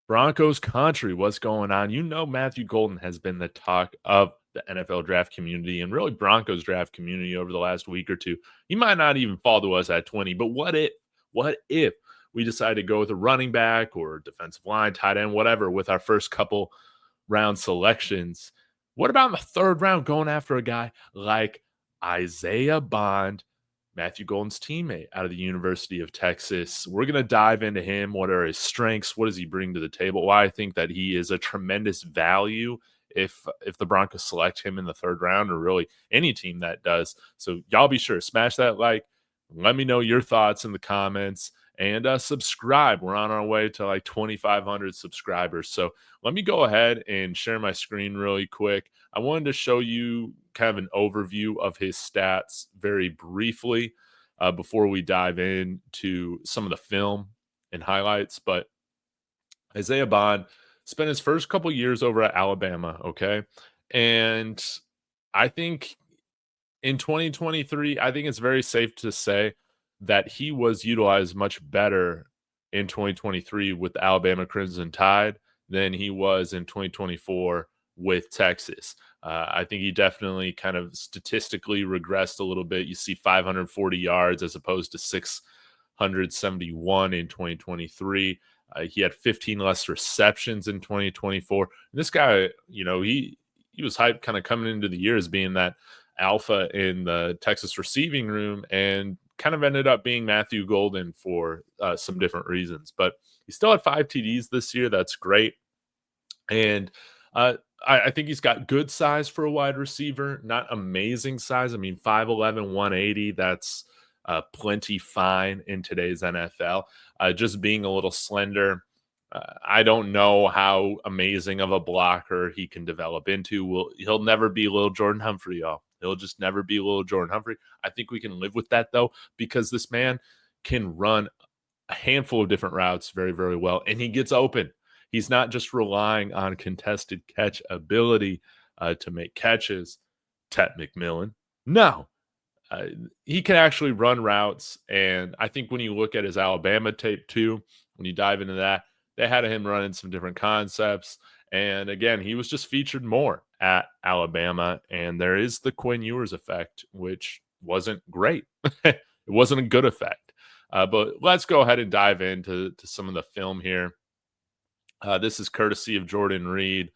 Broncos country, what's going on? You know, Matthew Golden has been the talk of the NFL draft community and really Broncos draft community over the last week or two. He might not even fall to us at 20, but what if we decide to go with a running back or defensive line, tight end, whatever, with our first couple round selections? What about in the third round going after a guy like Isaiah Bond, Matthew Golden's teammate out of the University of Texas? We're going to dive into him. What are his strengths? What does he bring to the table? Why I think that he is a tremendous value if the Broncos select him in the third round, or really any team that does. So y'all be sure to smash that like. Let me know your thoughts in the comments and subscribe. We're on our way to like 2,500 subscribers. So let me go ahead and share my screen really quick. I wanted to show you kind of an overview of his stats very briefly before we dive into some of the film and highlights. But Isaiah Bond spent his first couple years over at Alabama, okay? And I think in 2023, I think it's very safe to say that he was utilized much better in 2023 with the Alabama Crimson Tide than he was in 2024 with Texas. I think he definitely kind of statistically regressed a little bit. You see 540 yards as opposed to 671 in 2023. He had 15 less receptions in 2024. And this guy, he was hyped kind of coming into the year as being that alpha in the Texas receiving room, and kind of ended up being Matthew Golden for some different reasons. But he still had 5 TDs this year. That's great. And I think he's got good size for a wide receiver, not amazing size. I mean, 5'11", 180, that's plenty fine in today's NFL. Just being a little slender, I don't know how amazing of a blocker he can develop into. He'll never be little Jordan Humphrey, y'all. He'll just never be little Jordan Humphrey. I think we can live with that, though, because this man can run a handful of different routes very, very well, and he gets open. He's not just relying on contested catch ability to make catches. Tet McMillan. No. He can actually run routes, and I think when you look at his Alabama tape, too, when you dive into that, they had him running some different concepts. And again, he was just featured more at Alabama. And there is the Quinn Ewers effect, which wasn't great. It wasn't a good effect. But let's go ahead and dive into some of the film here. This is courtesy of Jordan Reed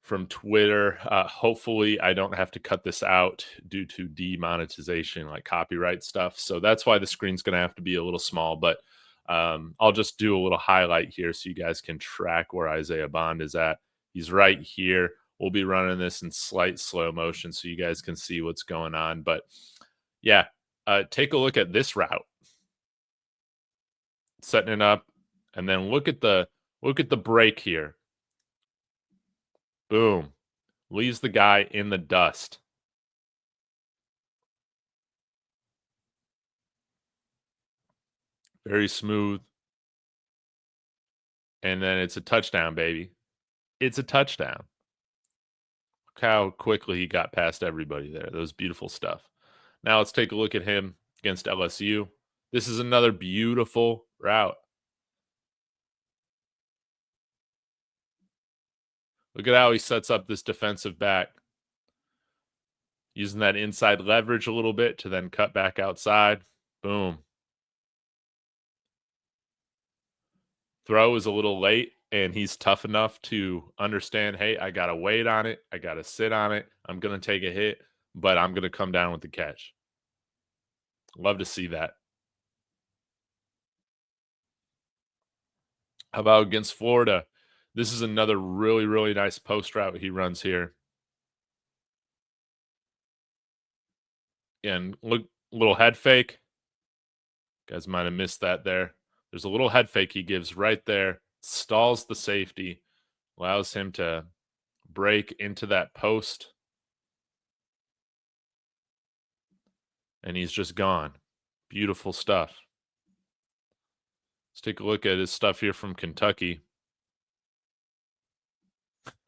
from Twitter. Hopefully, I don't have to cut this out due to demonetization, like copyright stuff. So that's why the screen's going to have to be a little small. But I'll just do a little highlight here so you guys can track where Isaiah Bond is at. He's right here. We'll be running this in slight slow motion so you guys can see what's going on. But yeah, take a look at this route. Setting it up, and then look at the break here. Boom. Leaves the guy in the dust. Very smooth. And then it's a touchdown, baby. It's a touchdown. Look how quickly he got past everybody there. That was beautiful stuff. Now let's take a look at him against LSU. This is another beautiful route. Look at how he sets up this defensive back. Using that inside leverage a little bit to then cut back outside. Boom. Throw is a little late, and he's tough enough to understand, hey, I got to wait on it. I got to sit on it. I'm going to take a hit, but I'm going to come down with the catch. Love to see that. How about against Florida? This is another really, really nice post route he runs here. And look, little head fake. You guys might have missed that there. There's a little head fake he gives right there. Stalls the safety. Allows him to break into that post. And he's just gone. Beautiful stuff. Let's take a look at his stuff here from Kentucky.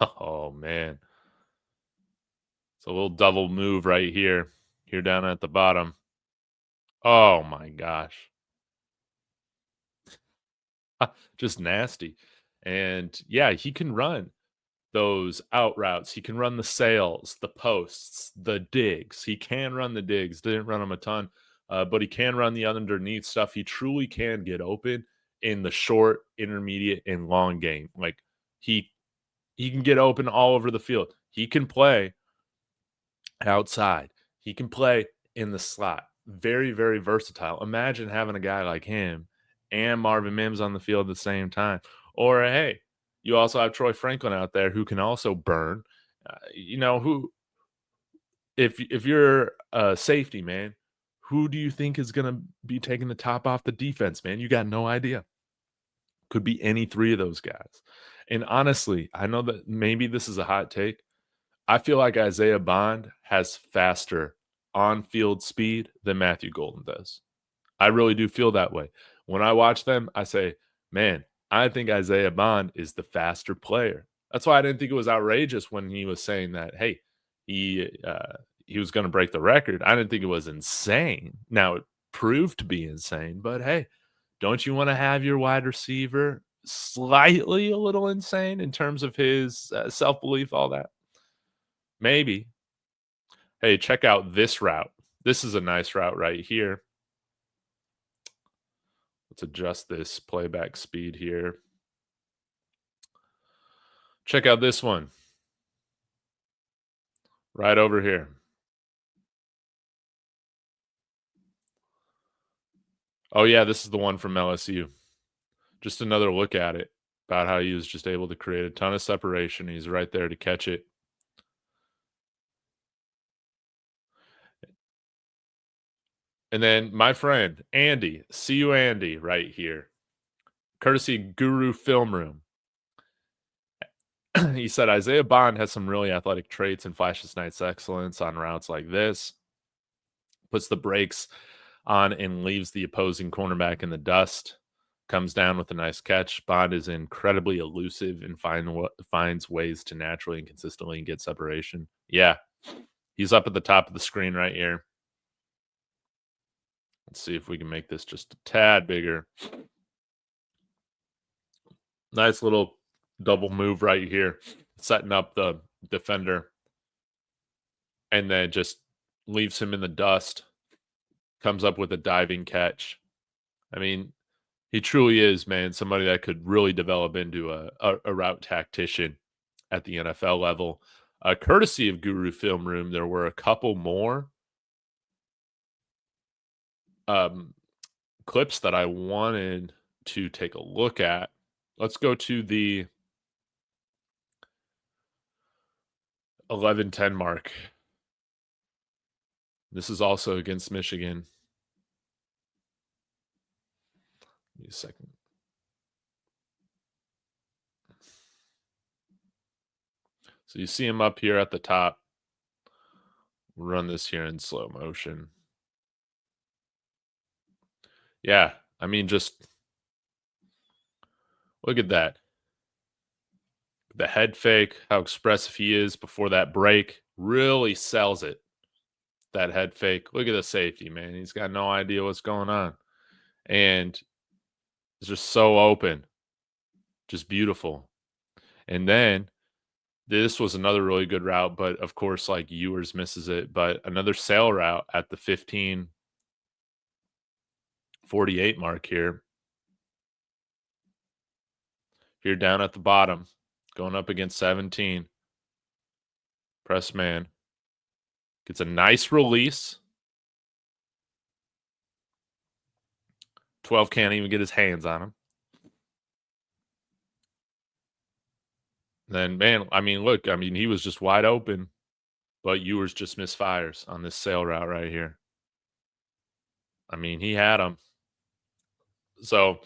Oh, man. It's a little double move right here. Here down at the bottom. Oh, my gosh. Just nasty. And yeah, he can run those out routes. He can run the sails, the posts, the digs. He can run the digs. Didn't run them a ton, but he can run the underneath stuff. He truly can get open in the short, intermediate, and long game. Like he he can get open all over the field. He can play outside. He can play in the slot. Very, very versatile. Imagine having a guy like him and Marvin Mims on the field at the same time. Or hey, you also have Troy Franklin out there who can also burn. Who if you're a safety man, who do you think is going to be taking the top off the defense, man? You got no idea. Could be any three of those guys. And honestly, I know that maybe this is a hot take. I feel like Isaiah Bond has faster on-field speed than Matthew Golden does. I really do feel that way. When I watch them, I say, man, I think Isaiah Bond is the faster player. That's why I didn't think it was outrageous when he was saying that, hey, he was going to break the record. I didn't think it was insane. Now, it proved to be insane, but hey, don't you want to have your wide receiver slightly a little insane in terms of his self-belief, all that? Maybe. Hey, check out this route. This is a nice route right here. Let's adjust this playback speed here. Check out this one. Right over here. Oh, yeah, this is the one from LSU. Just another look at it about how he was just able to create a ton of separation. He's right there to catch it. And then my friend, Andy, see you, Andy, right here. Courtesy Guru Film Room. He said Isaiah Bond has some really athletic traits and flashes night's excellence on routes like this. Puts the brakes on and leaves the opposing cornerback in the dust. Comes down with a nice catch. Bond is incredibly elusive and finds ways to naturally and consistently get separation. Yeah, he's up at the top of the screen right here. Let's see if we can make this just a tad bigger. Nice little double move right here, setting up the defender, and then just leaves him in the dust. Comes up with a diving catch. I mean, he truly is, man, somebody that could really develop into a route tactician at the NFL level. Courtesy of Guru Film Room, there were a couple more clips that I wanted to take a look at. Let's go to the 11-10 mark. This is also against Michigan. Give me a second. So you see him up here at the top. We'll run this here in slow motion. Yeah, I mean, just look at that. The head fake, how expressive he is before that break, really sells it. That head fake. Look at the safety, man. He's got no idea what's going on. And it's just so open. Just beautiful. And then this was another really good route, but of course, like Ewers misses it. But another sail route at the 15:48 mark here. Here down at the bottom, going up against 17. Press man. Gets a nice release. 12 can't even get his hands on him. Then, man, I mean, look, I mean, he was just wide open, but Ewers just misfires on this sail route right here. I mean, he had him. So,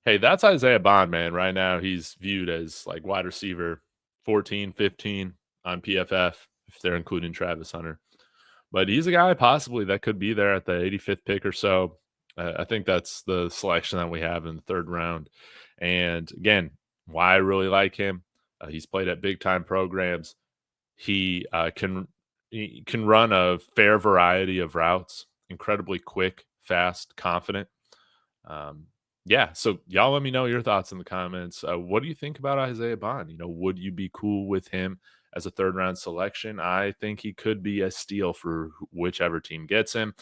hey, that's Isaiah Bond, man. Right now, he's viewed as like wide receiver 14, 15 on PFF, if they're including Travis Hunter. But he's a guy possibly that could be there at the 85th pick or so. I think that's the selection that we have in the third round. And again, why I really like him, he's played at big time programs. He can run a fair variety of routes, incredibly quick, fast, confident. Yeah, so y'all let me know your thoughts in the comments. What do you think about Isaiah Bond? Would you be cool with him as a third round selection? I think he could be a steal for whichever team gets him.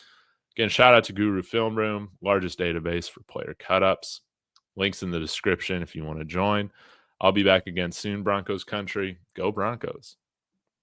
Again, shout out to Guru Film Room, largest database for player cut-ups. Links in the description if you want to join. I'll be back again soon, Broncos country. Go Broncos.